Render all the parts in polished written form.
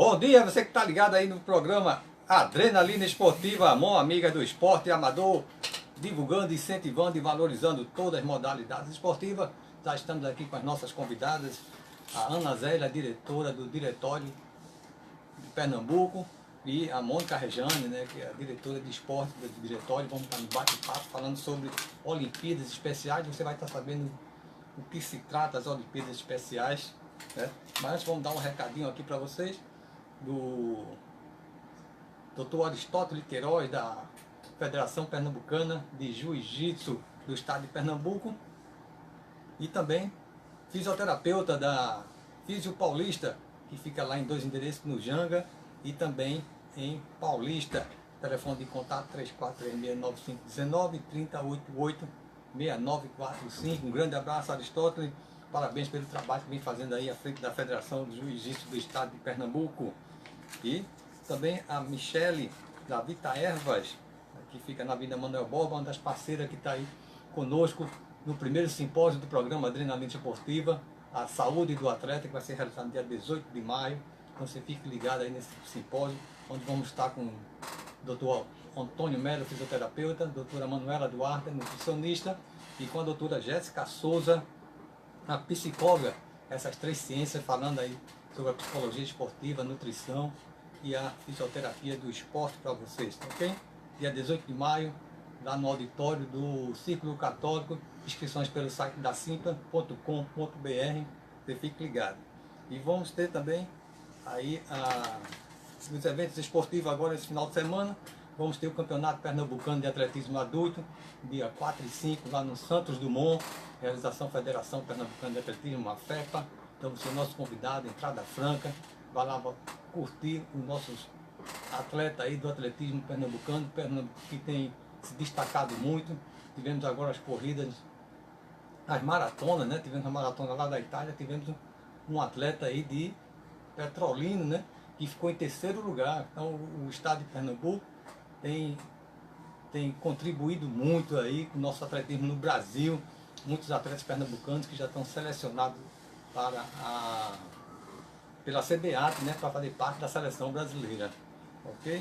Bom dia, você que está ligado aí no programa Adrenalina Esportiva, mão amiga do esporte amador, divulgando, incentivando e valorizando todas as modalidades esportivas. Já estamos aqui com as nossas convidadas, a Ana Zélia, diretora do Diretório de Pernambuco, e a Mônica Rejane, né, que é a diretora de esporte do Diretório. Vamos estar no bate-papo falando sobre Olimpíadas Especiais. Você vai estar sabendo o que se trata as Olimpíadas Especiais, né? Mas antes vamos dar um recadinho aqui para vocês do Dr. Aristóteles Queiroz, da Federação Pernambucana de Jiu-Jitsu do Estado de Pernambuco, e também fisioterapeuta da Físio Paulista, que fica lá em 2 endereços, no Janga e também em Paulista. Telefone de contato 3436-9519, 3088-6945. Um grande abraço, Aristóteles. Parabéns pelo trabalho que vem fazendo aí à frente da Federação de Jiu-Jitsu do Estado de Pernambuco. E também a Michele, da Vita Ervas, que fica na Avenida Manuel Borba, uma das parceiras que está aí conosco no primeiro simpósio do programa Adrenalina Esportiva, a saúde do atleta, que vai ser realizado no dia 18 de maio. Então você fique ligado aí nesse simpósio, onde vamos estar com o Dr. Antônio Melo, fisioterapeuta, a doutora Manuela Duarte, nutricionista, e com a doutora Jéssica Souza, a psicóloga. Essas 3 ciências falando aí sobre a psicologia esportiva, a nutrição e a fisioterapia do esporte para vocês, ok? Dia 18 de maio, lá no auditório do Círculo Católico, inscrições pelo site da simpla.com.br, você fique ligado. E vamos ter também aí os eventos esportivos agora esse final de semana. Vamos ter o Campeonato Pernambucano de Atletismo Adulto, dia 4 e 5, lá no Santos Dumont, realização Federação Pernambucana de Atletismo, a FEPA. Então você é nosso convidado, entrada franca, vai lá curtir os nossos atletas aí do atletismo pernambucano, que tem se destacado muito. Tivemos agora as corridas, as maratonas, né? Tivemos a maratona lá da Itália, tivemos um atleta aí de Petrolina, né? Que ficou em 3º lugar. Então o estado de Pernambuco tem contribuído muito aí com o nosso atletismo no Brasil. Muitos atletas pernambucanos que já estão selecionados pela CBAT, né, para fazer parte da seleção brasileira, ok?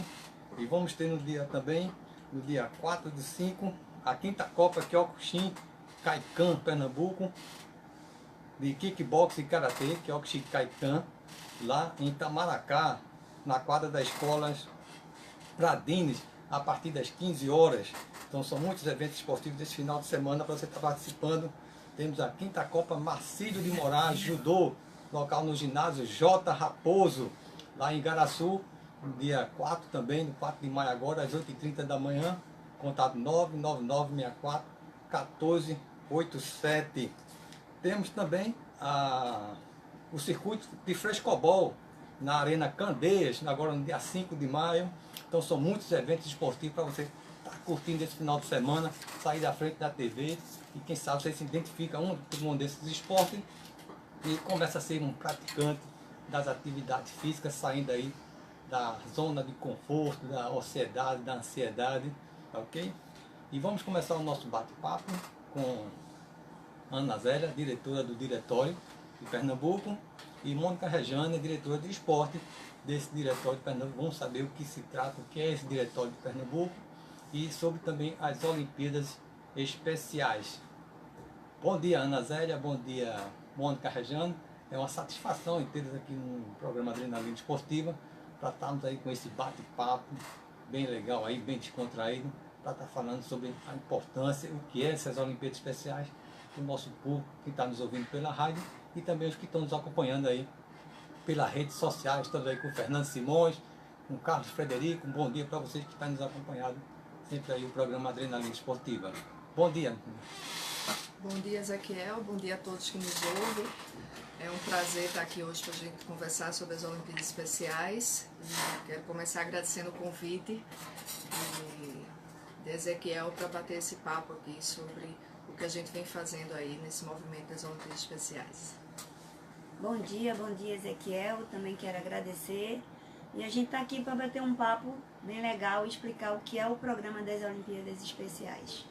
E vamos ter no dia 4 de 5, a 5ª Copa Kyokushin Kaikan Pernambuco, de kickbox e karatê, Kyokushin Kaikan, lá em Itamaracá, na quadra das escolas Pradines, a partir das 15 horas. Então são muitos eventos esportivos desse final de semana para você estar participando. Temos a 5ª Copa Marcílio de Moraes Judô, local no ginásio J. Raposo, lá em Igaraçu, no dia 4 também, no 4 de maio agora, às 8h30 da manhã, contato 99964-1487. Temos também o circuito de frescobol na Arena Candeias, agora no dia 5 de maio. Então são muitos eventos esportivos para você estar curtindo esse final de semana, sair da frente da TV e quem sabe você se identifica por um desses esportes e começa a ser um praticante das atividades físicas, saindo aí da zona de conforto, da ociosidade, da ansiedade, ok? E vamos começar o nosso bate-papo com Ana Zélia, diretora do Diretório de Pernambuco, e Mônica Rejane, diretora de esporte desse Diretório de Pernambuco. Vamos saber o que se trata, o que é esse Diretório de Pernambuco e sobre também as Olimpíadas Especiais. Bom dia, Ana Zélia, bom dia, Mônica Rejane. É uma satisfação ter aqui no programa Adrenalina Esportiva, para estarmos aí com esse bate-papo bem legal aí, bem descontraído, para estar falando sobre a importância, o que é essas Olimpíadas Especiais, para o nosso público que está nos ouvindo pela rádio e também os que estão nos acompanhando aí pelas redes sociais. Estamos aí com o Fernando Simões, com o Carlos Frederico. Um bom dia para vocês que estão nos acompanhando sempre aí o programa Adrenalina Esportiva. Bom dia. Bom dia, Ezequiel. Bom dia a todos que nos ouvem. É um prazer estar aqui hoje para a gente conversar sobre as Olimpíadas Especiais. E quero começar agradecendo o convite de Ezequiel para bater esse papo aqui sobre o que a gente vem fazendo aí nesse movimento das Olimpíadas Especiais. Bom dia Ezequiel, também quero agradecer. E a gente está aqui para bater um papo bem legal e explicar o que é o programa das Olimpíadas Especiais.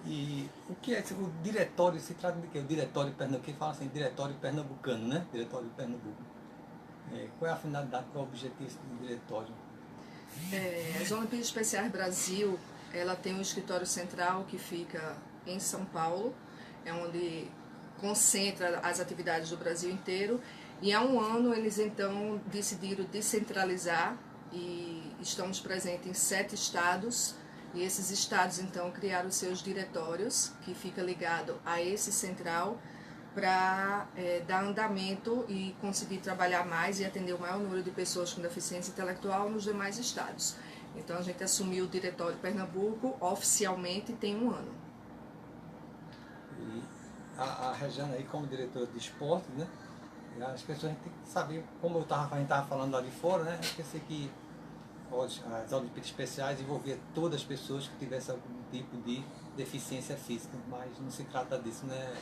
E o que é o diretório? Se trata de quê? O Diretório Pernambucano, que fala assim, Diretório Pernambucano, né? Diretório de Pernambuco. Qual é a finalidade, qual é o objetivo do diretório? As Olimpíadas Especiais Brasil, ela tem um escritório central que fica em São Paulo, é onde concentra as atividades do Brasil inteiro, e há um ano eles então decidiram descentralizar e estamos presentes em 7 estados, e esses estados então criaram seus diretórios, que fica ligado a esse central, para dar andamento e conseguir trabalhar mais e atender o maior número de pessoas com deficiência intelectual nos demais estados. Então a gente assumiu o Diretório Pernambuco oficialmente tem 1 ano. E a Regiane aí como diretora de esporte, né? As pessoas têm que saber, como a gente estava falando lá de fora, né? Eu pensei que as Olimpíadas Especiais envolvia todas as pessoas que tivessem algum tipo de deficiência física, mas não se trata disso, né,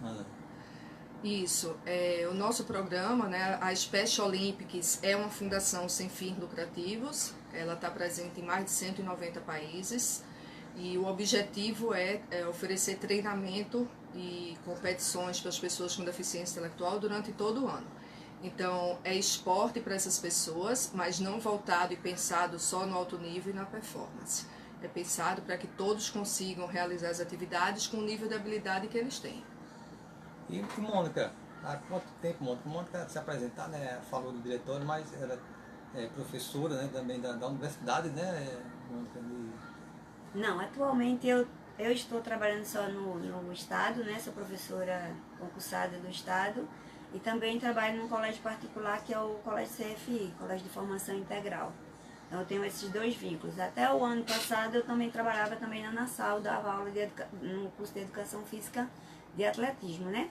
Ana? Isso, o nosso programa, né, a Special Olympics é uma fundação sem fins lucrativos, ela está presente em mais de 190 países e o objetivo é oferecer treinamento e competições para as pessoas com deficiência intelectual durante todo o ano. Então, é esporte para essas pessoas, mas não voltado e pensado só no alto nível e na performance. É pensado para que todos consigam realizar as atividades com o nível de habilidade que eles têm. E Mônica, há quanto tempo, Mônica se apresentar, né, falou do diretório, mas ela é professora, né, também da universidade, né, Mônica? Não, atualmente eu estou trabalhando só no estado, né, sou professora concursada do estado e também trabalho num colégio particular que é o Colégio CFI, Colégio de Formação Integral. Então eu tenho esses 2 vínculos. Até o ano passado eu também trabalhava também na Nassau, dava aula no curso de Educação Física de atletismo, né?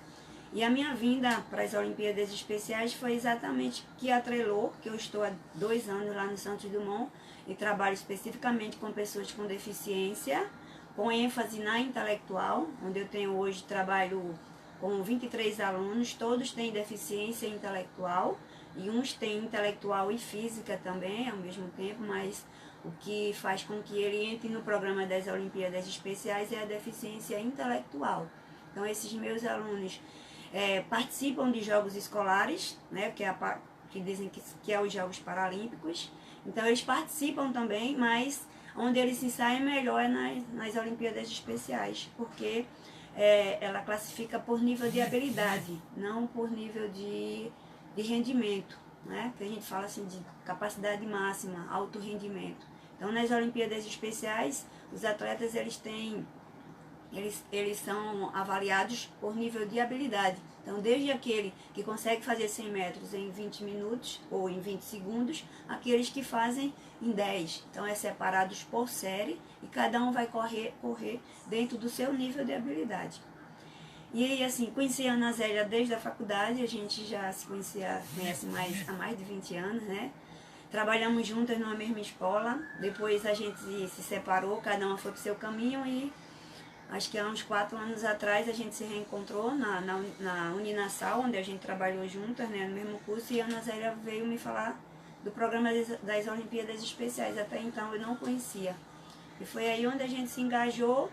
E a minha vinda para as Olimpíadas Especiais foi exatamente que atrelou, que eu estou há 2 anos lá no Santos Dumont e trabalho especificamente com pessoas com deficiência, com ênfase na intelectual, onde eu tenho hoje trabalho com 23 alunos, todos têm deficiência intelectual, e uns têm intelectual e física também ao mesmo tempo, mas o que faz com que ele entre no programa das Olimpíadas Especiais é a deficiência intelectual. Então esses meus alunos participam de jogos escolares, né, que dizem que é os Jogos Paralímpicos. Então eles participam também, mas onde eles se saem melhor é nas Olimpíadas Especiais, porque ela classifica por nível de habilidade, não por nível de rendimento, né? Que a gente fala assim de capacidade máxima, alto rendimento. Então nas Olimpíadas Especiais, os atletas eles são avaliados por nível de habilidade. Então, desde aquele que consegue fazer 100 metros em 20 minutos ou em 20 segundos, aqueles que fazem em 10. Então, é separados por série e cada um vai correr dentro do seu nível de habilidade. E aí, assim, conheci a Ana Zélia desde a faculdade, a gente já se conhece há mais de 20 anos, né? Trabalhamos juntas numa mesma escola, depois a gente se separou, cada uma foi para o seu caminho e acho que há uns 4 anos atrás a gente se reencontrou na Uninassal, onde a gente trabalhou juntas, né, no mesmo curso, e a Ana Zélia veio me falar do programa das Olimpíadas Especiais. Até então eu não conhecia. E foi aí onde a gente se engajou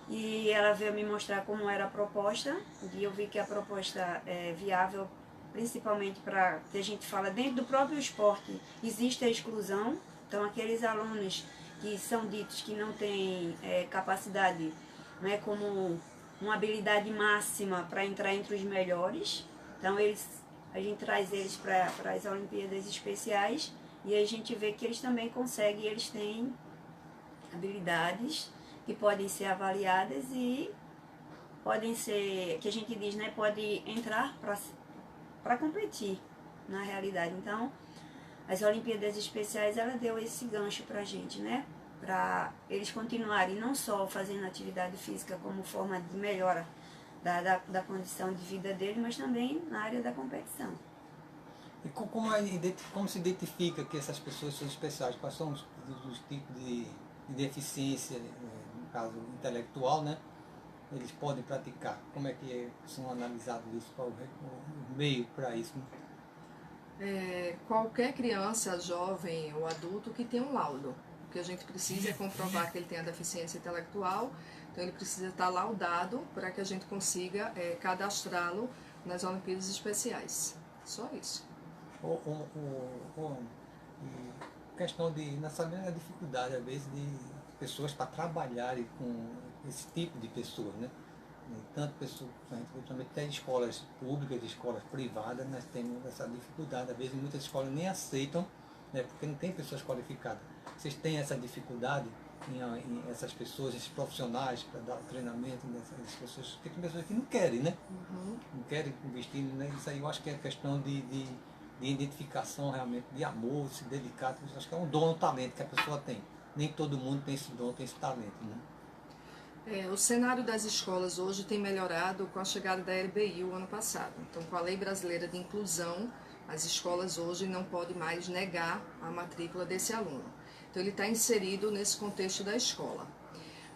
e ela veio me mostrar como era a proposta, e eu vi que a proposta é viável, principalmente para que a gente fala dentro do próprio esporte, existe a exclusão. Então aqueles alunos que são ditos que não têm capacidade, né, como uma habilidade máxima para entrar entre os melhores. Então a gente traz eles para as Olimpíadas Especiais e a gente vê que eles também conseguem, eles têm habilidades que podem ser avaliadas e podem ser, que a gente diz, né, pode entrar para competir na realidade. Então as Olimpíadas Especiais, ela deu esse gancho para a gente, né? Para eles continuarem não só fazendo atividade física como forma de melhora da condição de vida deles, mas também na área da competição. E como se identifica que essas pessoas são especiais? Quais são os tipos de deficiência, no caso intelectual, né? Eles podem praticar? Como é que são analisados isso? Qual o meio para isso? Qualquer criança, jovem ou adulto que tem um laudo. O que a gente precisa é comprovar que ele tem a deficiência intelectual, então ele precisa estar laudado para que a gente consiga cadastrá-lo nas Olimpíadas Especiais. Só isso. Questão de, nós sabemos a dificuldade, às vezes, de pessoas para trabalharem com esse tipo de pessoas, né? Tanto pessoas, principalmente até escolas públicas, escolas privadas, nós temos essa dificuldade. Às vezes, muitas escolas nem aceitam, né? Porque não tem pessoas qualificadas. Vocês têm essa dificuldade em essas pessoas, esses profissionais, para dar treinamento nessas pessoas? Porque tem pessoas que não querem, né? Não querem investir, né? Isso aí eu acho que é questão de identificação realmente, de amor, se dedicar. Acho que é um dom, um talento que a pessoa tem. Nem todo mundo tem esse dom, tem esse talento, né? O cenário das escolas hoje tem melhorado com a chegada da LBI o ano passado. Então, com a Lei Brasileira de Inclusão, as escolas hoje não podem mais negar a matrícula desse aluno. Então, ele está inserido nesse contexto da escola.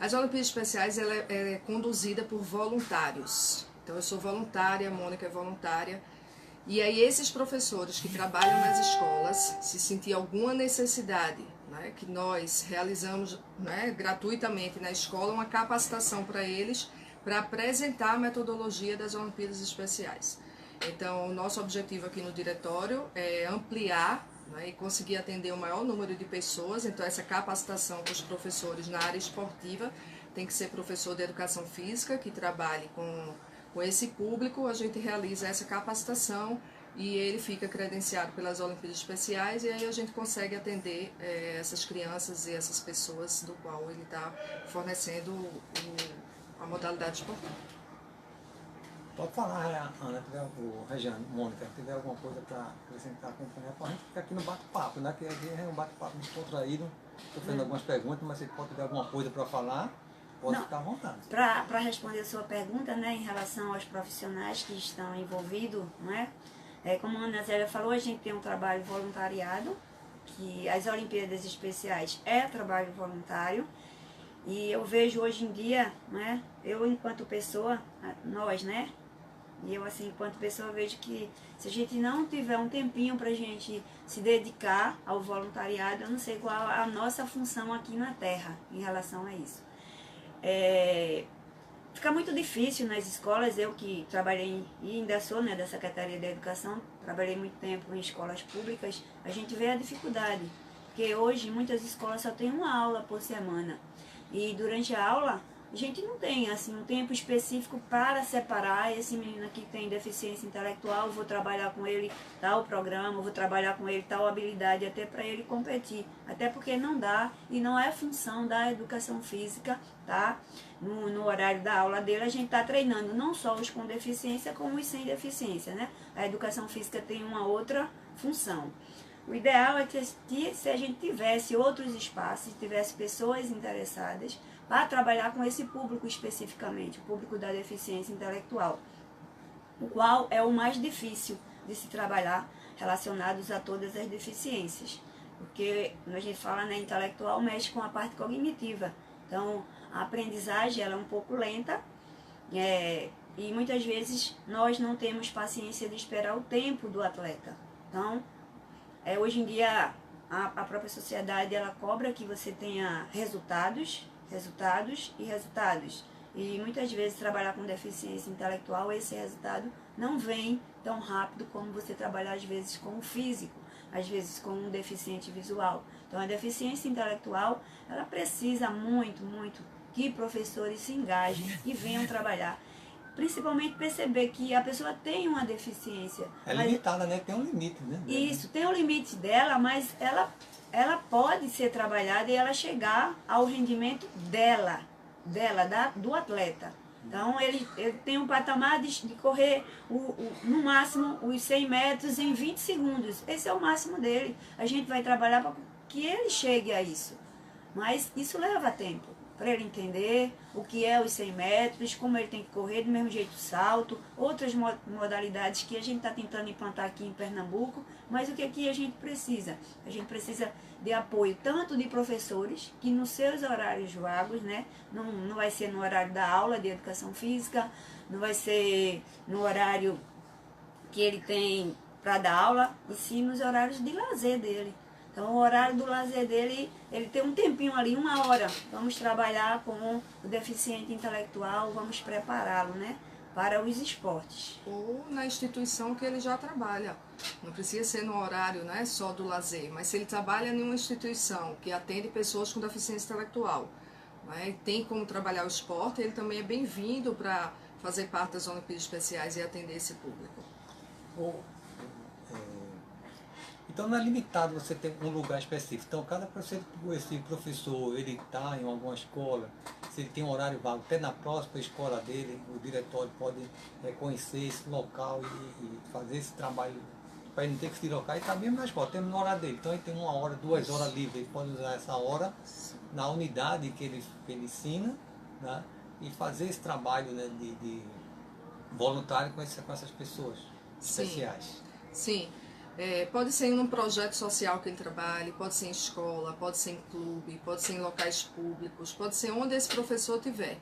As Olimpíadas Especiais ela é conduzida por voluntários. Então, eu sou voluntária, a Mônica é voluntária. E aí esses professores que trabalham nas escolas, se sentir alguma necessidade, né, que nós realizamos, né, gratuitamente na escola, uma capacitação para eles, para apresentar a metodologia das Olimpíadas Especiais. Então, o nosso objetivo aqui no diretório é ampliar, né, e conseguir atender o maior número de pessoas. Então, essa capacitação para os professores na área esportiva tem que ser professor de educação física, que trabalhe com esse público. A gente realiza essa capacitação e ele fica credenciado pelas Olimpíadas Especiais, e aí a gente consegue atender essas crianças e essas pessoas do qual ele está fornecendo a modalidade esportiva. Pode falar, Ana, Regiane, Mônica, se tiver alguma coisa para acrescentar, acompanhar, para a gente ficar aqui no bate-papo, né? Que aqui é um bate-papo descontraído. Estou fazendo algumas perguntas, mas você pode ter alguma coisa para falar. Pode ficar à vontade. Para responder a sua pergunta, né, em relação aos profissionais que estão envolvidos, né, como a Ana Zélia falou, a gente tem um trabalho voluntariado, que as Olimpíadas Especiais é trabalho voluntário, e eu vejo hoje em dia, né, eu enquanto pessoa, nós, né, e eu assim, enquanto pessoa, vejo que se a gente não tiver um tempinho para a gente se dedicar ao voluntariado, eu não sei qual a nossa função aqui na Terra em relação a isso. Fica muito difícil nas escolas. Eu que trabalhei e ainda sou, né, da Secretaria da Educação, trabalhei muito tempo em escolas públicas, a gente vê a dificuldade, porque hoje muitas escolas só tem uma aula por semana, e durante a aula a gente não tem assim um tempo específico para separar esse menino que tem deficiência intelectual, vou trabalhar com ele tal programa, vou trabalhar com ele tal habilidade, até para ele competir. Até porque não dá e não é função da educação física, tá? No horário da aula dele, a gente está treinando não só os com deficiência, como os sem deficiência, né? A educação física tem uma outra função. O ideal é que se a gente tivesse outros espaços, tivesse pessoas interessadas para trabalhar com esse público especificamente, o público da deficiência intelectual, o qual é o mais difícil de se trabalhar relacionados a todas as deficiências. Porque, quando a gente fala, né, intelectual, mexe com a parte cognitiva. Então, a aprendizagem ela é um pouco lenta, e muitas vezes nós não temos paciência de esperar o tempo do atleta. Então, hoje em dia, a própria sociedade ela cobra que você tenha resultados. E muitas vezes trabalhar com deficiência intelectual, esse resultado não vem tão rápido como você trabalhar às vezes com o físico, às vezes com um deficiente visual. Então a deficiência intelectual, ela precisa muito que professores se engajem e venham trabalhar. Principalmente perceber que a pessoa tem uma deficiência. É limitada, né? Tem um limite, né? Isso, tem um limite dela, mas ela pode ser trabalhada e ela chegar ao rendimento do atleta. Então, ele tem um patamar de correr no máximo os 100 metros em 20 segundos. Esse é o máximo dele. A gente vai trabalhar para que ele chegue a isso. Mas isso leva tempo para ele entender o que é os 100 metros, como ele tem que correr, do mesmo jeito salto, outras modalidades que a gente está tentando implantar aqui em Pernambuco, mas o que aqui a gente precisa? A gente precisa de apoio tanto de professores, que nos seus horários vagos, né, não vai ser no horário da aula de educação física, não vai ser no horário que ele tem para dar aula, e sim nos horários de lazer dele. Então, o horário do lazer dele, ele tem um tempinho ali, 1 hora. Vamos trabalhar com o deficiente intelectual, vamos prepará-lo, né? para os esportes. Ou na instituição que ele já trabalha. Não precisa ser no horário, né, só do lazer, mas se ele trabalha em uma instituição que atende pessoas com deficiência intelectual, né, e tem como trabalhar o esporte, ele também é bem-vindo para fazer parte das Olimpíadas Especiais e atender esse público. Então não é limitado você ter um lugar específico. Então cada esse professor, ele está em alguma escola, se ele tem um horário vago, até na próxima escola dele, o diretório pode conhecer esse local e fazer esse trabalho para ele não ter que se deslocar. Ele está mesmo na escola, temos no horário dele. Então ele tem 1 hora, 2 horas livre, ele pode usar essa hora na unidade que ele ensina, né? E fazer esse trabalho, né, de voluntário com essas pessoas especiais. Sim. Pode ser em um projeto social que ele trabalhe, pode ser em escola, pode ser em clube, pode ser em locais públicos, pode ser onde esse professor estiver.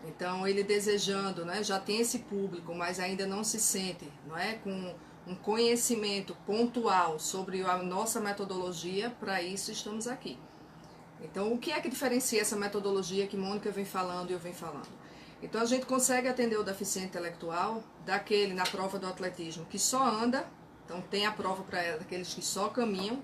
Então, ele desejando, né, já tem esse público, mas ainda não se sente, não é, com um conhecimento pontual sobre a nossa metodologia, para isso estamos aqui. Então, o que é que diferencia essa metodologia que Mônica vem falando e eu venho falando? Então, a gente consegue atender o deficiente intelectual daquele na prova do atletismo que só anda. Então tem a prova para aqueles que só caminham,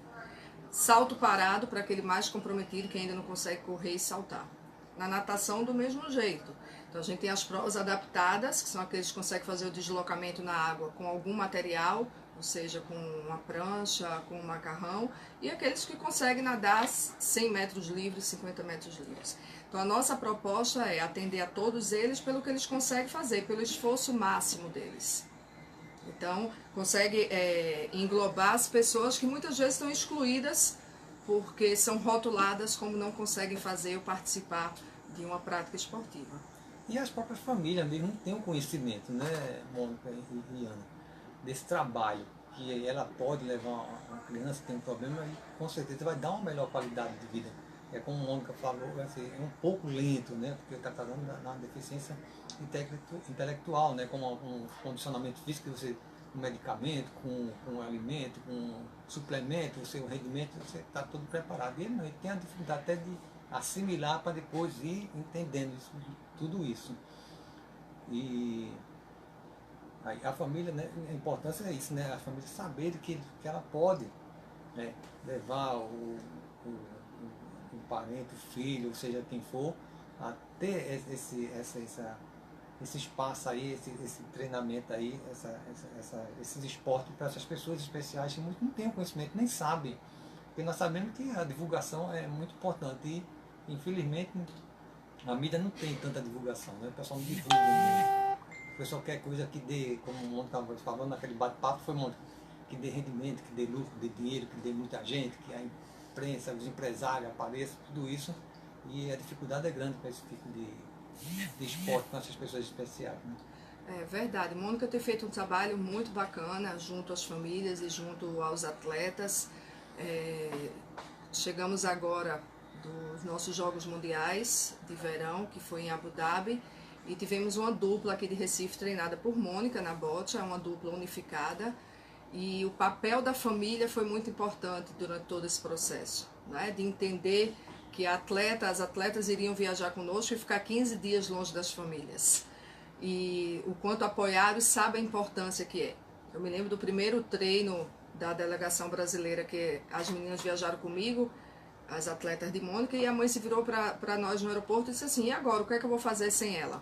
salto parado para aquele mais comprometido que ainda não consegue correr e saltar. Na natação do mesmo jeito. Então a gente tem as provas adaptadas, que são aqueles que conseguem fazer o deslocamento na água com algum material, ou seja, com uma prancha, com um macarrão, e aqueles que conseguem nadar 100 metros livres, 50 metros livres. Então a nossa proposta é atender a todos eles pelo que eles conseguem fazer, pelo esforço máximo deles. Então, consegue englobar as pessoas que muitas vezes estão excluídas porque são rotuladas como não conseguem fazer ou participar de uma prática esportiva. E as próprias famílias mesmo não têm o conhecimento, né, Mônica e Ana, desse trabalho, que ela pode levar uma criança que tem um problema e com certeza vai dar uma melhor qualidade de vida. É como a Mônica falou, assim, é um pouco lento, né, porque está tratando da deficiência intelectual, né, como um condicionamento físico, você com medicamento, com alimento, com suplemento, o seu rendimento, você está todo preparado. E ele não, ele tem a dificuldade até de assimilar para depois ir entendendo tudo isso. E aí a família, né, a importância é isso, né, a família saber que ela pode, né, levar o parente, o filho, ou seja, quem for, a ter esse espaço aí, esse treinamento aí, esses esportes para essas pessoas especiais que muitos não têm conhecimento, nem sabem. Porque nós sabemos que a divulgação é muito importante e, infelizmente, a mídia não tem tanta divulgação, né? O pessoal não divulga mesmo. O pessoal quer coisa que dê, como o Mônica estava falando naquele bate-papo, foi Mônica, que dê rendimento, que dê lucro, que dê dinheiro, que dê muita gente, que a imprensa, os empresários apareçam, tudo isso. E a dificuldade é grande para esse tipo de esporte com essas pessoas especiais, né? É verdade. Mônica tem feito um trabalho muito bacana junto às famílias e junto aos atletas. Chegamos agora dos nossos Jogos Mundiais de Verão, que foi em Abu Dhabi, e tivemos uma dupla aqui de Recife treinada por Mônica na bote, uma dupla unificada, e o papel da família foi muito importante durante todo esse processo, né? De entender que as atletas iriam viajar conosco e ficar 15 dias longe das famílias. E o quanto apoiaram e sabem a importância que é. Eu me lembro do primeiro treino da delegação brasileira, que as meninas viajaram comigo, as atletas de Mônica, e a mãe se virou para nós no aeroporto e disse assim: e agora, o que é que eu vou fazer sem ela?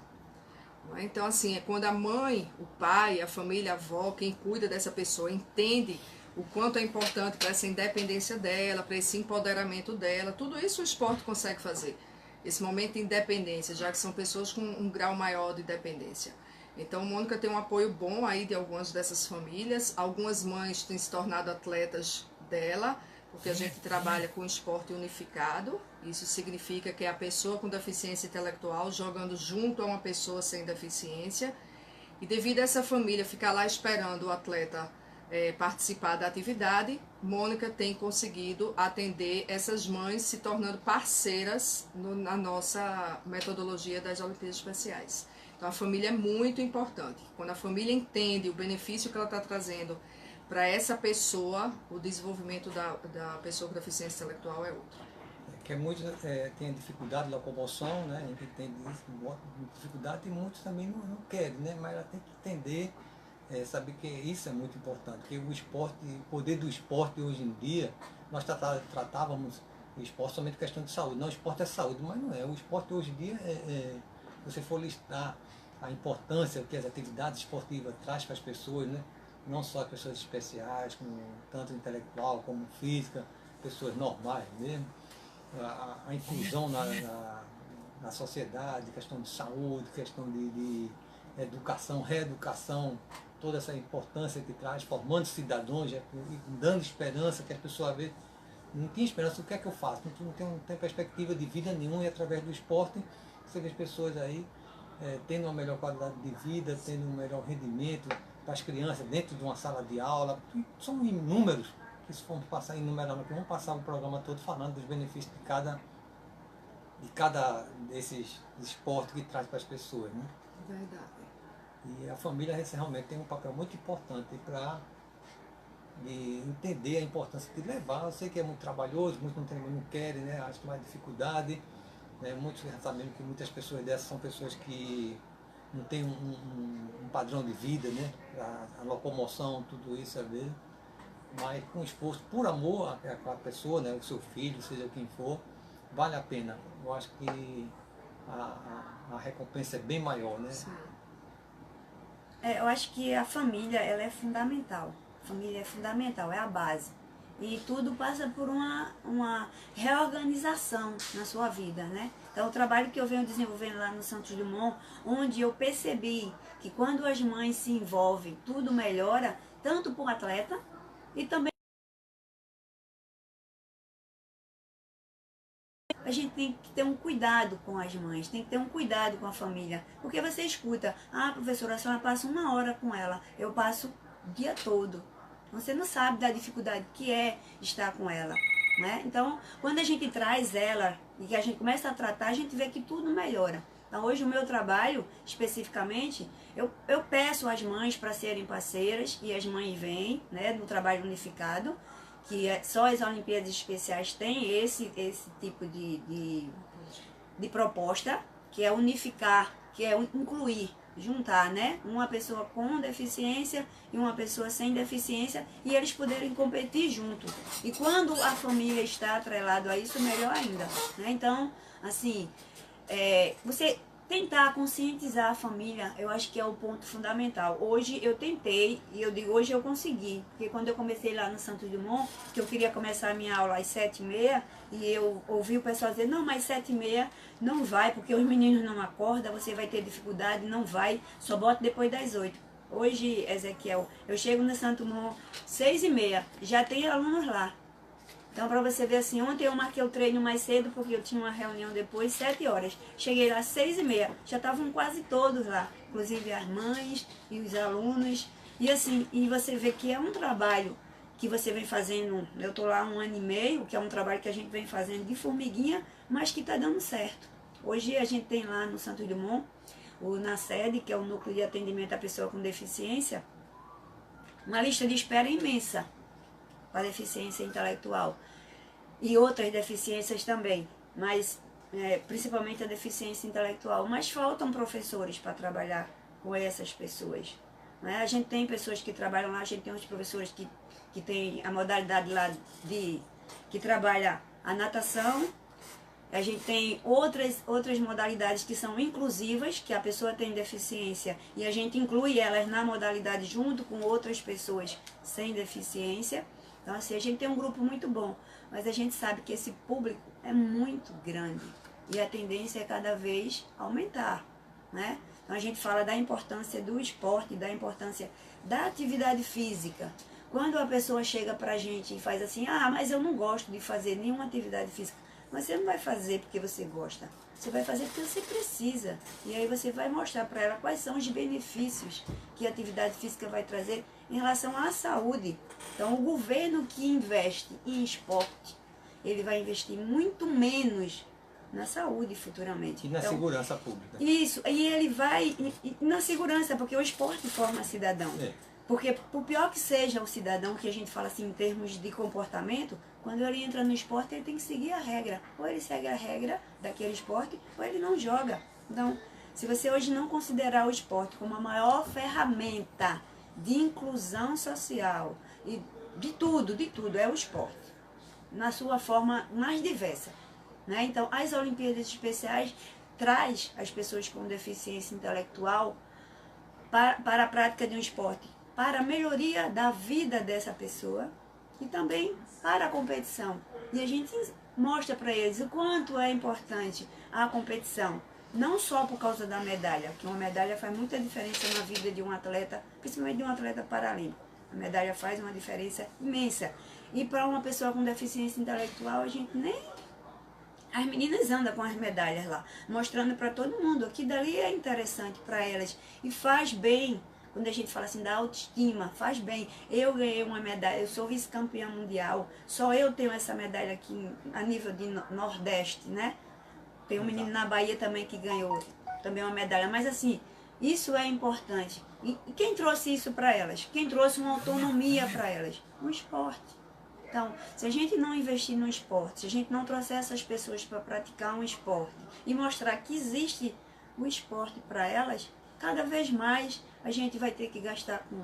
Então, assim, é quando a mãe, o pai, a família, a avó, quem cuida dessa pessoa, entende o quanto é importante para essa independência dela, para esse empoderamento dela, tudo isso o esporte consegue fazer. Esse momento de independência, já que são pessoas com um grau maior de dependência. Então, Mônica tem um apoio bom aí de algumas dessas famílias. Algumas mães têm se tornado atletas dela, porque a gente trabalha com esporte unificado. Isso significa que é a pessoa com deficiência intelectual jogando junto a uma pessoa sem deficiência. E devido a essa família ficar lá esperando o atleta participar da atividade, Mônica tem conseguido atender essas mães, se tornando parceiras na nossa metodologia das Olimpíadas Especiais. Então a família é muito importante. Quando a família entende o benefício que ela está trazendo para essa pessoa, o desenvolvimento da pessoa com deficiência intelectual é outro. que muitos têm dificuldade de locomoção, né? A gente tem dificuldade e muitos também não querem, né? Mas ela tem que entender, saber que isso é muito importante, que o esporte, o poder do esporte hoje em dia, nós tratávamos o esporte somente questão de saúde. Não, o esporte é saúde, mas não é. O esporte hoje em dia, se você for listar a importância que as atividades esportivas traz para as pessoas, né? Não só as pessoas especiais, tanto intelectual como física, pessoas normais mesmo, a inclusão na sociedade, questão de saúde, questão de educação, reeducação, toda essa importância que traz, formando cidadãos, dando esperança, que as pessoas vê, não tinha esperança, o que é que eu faço? Não tem perspectiva de vida nenhuma, e através do esporte você vê as pessoas aí tendo uma melhor qualidade de vida, tendo um melhor rendimento para as crianças dentro de uma sala de aula. São inúmeros, que se formos passar enumerando, vamos passar o programa todo falando dos benefícios de cada desses esportes que traz para as pessoas, né? Verdade. E a família realmente tem um papel muito importante para entender a importância de levar. Eu sei que é muito trabalhoso, muitos não querem, né? Acho que mais dificuldade. Muitos já sabemos que muitas pessoas dessas são pessoas que não têm um padrão de vida, né? A locomoção, tudo isso vezes, mas com esforço, por amor àquela pessoa, né? O seu filho, seja quem for, vale a pena. Eu acho que a recompensa é bem maior, né? Sim. Eu acho que a família, ela é fundamental. A família é fundamental, é a base. E tudo passa por uma reorganização na sua vida, né? Então, o trabalho que eu venho desenvolvendo lá no Santos Dumont, onde eu percebi que quando as mães se envolvem, tudo melhora, tanto para o atleta e também a gente tem que ter um cuidado com as mães, tem que ter um cuidado com a família. Porque você escuta, professora, a senhora passa 1 hora com ela, eu passo o dia todo. Você não sabe da dificuldade que é estar com ela, né? Então, quando a gente traz ela e que a gente começa a tratar, a gente vê que tudo melhora. Então, hoje o meu trabalho, especificamente, eu peço às mães para serem parceiras e as mães vêm, né, no trabalho unificado, que só as Olimpíadas Especiais têm esse tipo de proposta, que é unificar, que é incluir, juntar, né, uma pessoa com deficiência e uma pessoa sem deficiência e eles poderem competir junto. E quando a família está atrelado a isso, melhor ainda, né? Então, assim, você tentar conscientizar a família, eu acho que é o ponto fundamental. Hoje eu tentei, e eu digo hoje eu consegui, porque quando eu comecei lá no Santos Dumont, que eu queria começar a minha aula às 7h30, e eu ouvi o pessoal dizer, não, mas 7h30 não vai, porque os meninos não acordam, você vai ter dificuldade, não vai, só bota depois das 8. Hoje, Ezequiel, eu chego no Santos Dumont 6h30, já tem alunos lá. Então, para você ver assim, ontem eu marquei o treino mais cedo, porque eu tinha uma reunião depois, 7 horas. Cheguei lá às 6h30, já estavam quase todos lá, inclusive as mães e os alunos. E assim, e você vê que é um trabalho que você vem fazendo, eu estou lá 1 ano e meio, que é um trabalho que a gente vem fazendo de formiguinha, mas que está dando certo. Hoje a gente tem lá no Santos Dumont, na sede, que é o Núcleo de Atendimento à Pessoa com Deficiência, uma lista de espera imensa para deficiência intelectual e outras deficiências também, mas principalmente a deficiência intelectual. Mas faltam professores para trabalhar com essas pessoas, né? A gente tem pessoas que trabalham lá, a gente tem uns professores que tem a modalidade lá que trabalha a natação. A gente tem outras modalidades que são inclusivas, que a pessoa tem deficiência e a gente inclui elas na modalidade junto com outras pessoas sem deficiência. Então, assim, a gente tem um grupo muito bom, mas a gente sabe que esse público é muito grande e a tendência é cada vez aumentar, né? Então, a gente fala da importância do esporte, da importância da atividade física. Quando a pessoa chega pra gente e faz assim, mas eu não gosto de fazer nenhuma atividade física, mas você não vai fazer porque você gosta, você vai fazer porque você precisa. E aí você vai mostrar para ela quais são os benefícios que a atividade física vai trazer em relação à saúde. Então, o governo que investe em esporte, ele vai investir muito menos na saúde futuramente. E na segurança pública. Isso, e ele vai na segurança, porque o esporte forma cidadão. Porque por pior que seja o cidadão, que a gente fala assim em termos de comportamento, quando ele entra no esporte, ele tem que seguir a regra. Ou ele segue a regra daquele esporte, ou ele não joga. Então, se você hoje não considerar o esporte como a maior ferramenta de inclusão social, e de tudo, é o esporte, na sua forma mais diversa. Né? Então, as Olimpíadas Especiais traz as pessoas com deficiência intelectual para a prática de um esporte, para a melhoria da vida dessa pessoa e também para a competição. E a gente mostra para eles o quanto é importante a competição, não só por causa da medalha, porque uma medalha faz muita diferença na vida de um atleta, principalmente de um atleta paralímpico. A medalha faz uma diferença imensa. E para uma pessoa com deficiência intelectual, a gente nem... As meninas andam com as medalhas lá, mostrando para todo mundo que dali é interessante para elas e faz bem. Quando a gente fala assim da autoestima, faz bem. Eu ganhei uma medalha, eu sou vice-campeã mundial, só eu tenho essa medalha aqui a nível de Nordeste, né? Tem um menino na Bahia também que ganhou também uma medalha, mas assim, isso é importante. E quem trouxe isso para elas? Quem trouxe uma autonomia para elas? O esporte. Então, se a gente não investir no esporte, se a gente não trouxer essas pessoas para praticar um esporte e mostrar que existe o esporte para elas, cada vez mais a gente vai ter que gastar com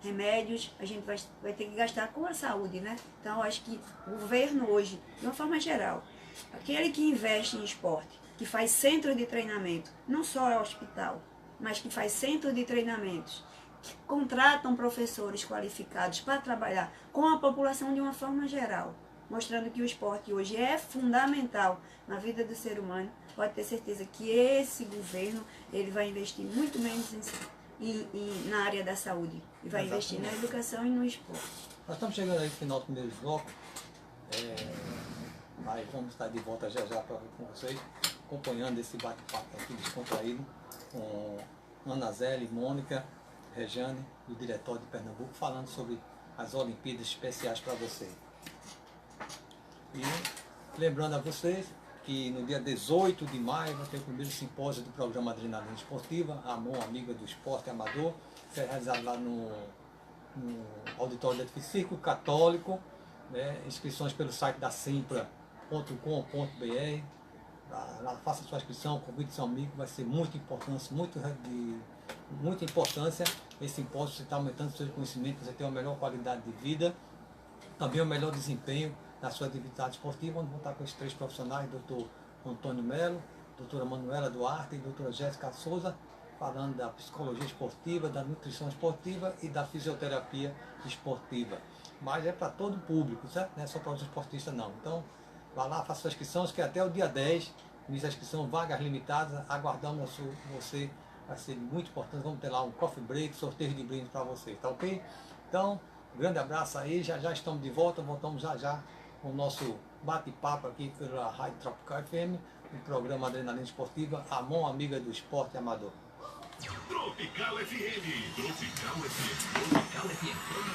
remédios, a gente vai ter que gastar com a saúde, né? Então, eu acho que o governo hoje, de uma forma geral, aquele que investe em esporte, que faz centro de treinamento, não só é hospital, mas que faz centro de treinamentos, que contratam professores qualificados para trabalhar com a população de uma forma geral, mostrando que o esporte hoje é fundamental na vida do ser humano, pode ter certeza que esse governo ele vai investir muito menos na área da saúde, e vai investir na educação e no esporte. Nós estamos chegando aí no final do primeiro bloco, mas vamos estar de volta já com vocês, acompanhando esse bate-papo aqui descontraído com Ana Zélia, Mônica, Rejane, do Diretório de Pernambuco, falando sobre as Olimpíadas Especiais para você. E lembrando a vocês que no dia 18 de maio vai ter o primeiro simpósio do programa Adrenalina Esportiva, Amon, Amiga do Esporte Amador, será realizado lá no Auditório do Edifício Católico, né? Inscrições pelo site da simpla.com.br. Lá faça sua inscrição, convide seu amigo, vai ser muita importância, muita importância. Esse simpósio, você está aumentando seu conhecimento, você tem uma melhor qualidade de vida, também um melhor desempenho na sua atividade esportiva, onde vão estar com esses três profissionais, doutor Antônio Melo, doutora Manuela Duarte e doutora Jéssica Souza, falando da psicologia esportiva, da nutrição esportiva e da fisioterapia esportiva. Mas é para todo o público, certo? Não é só para os esportistas não. Então, vá lá, faça sua inscrição, que até o dia 10, início da inscrição, vagas limitadas, aguardamos você, vai ser muito importante, vamos ter lá um coffee break, sorteio de brinde para você, tá ok? Então, um grande abraço aí, já estamos de volta, voltamos já com o nosso bate-papo aqui pela Rádio Tropical FM, no programa Adrenalina Esportiva, Amon, Amiga do Esporte Amador. Tropical FM, Tropical FM, Tropical FM.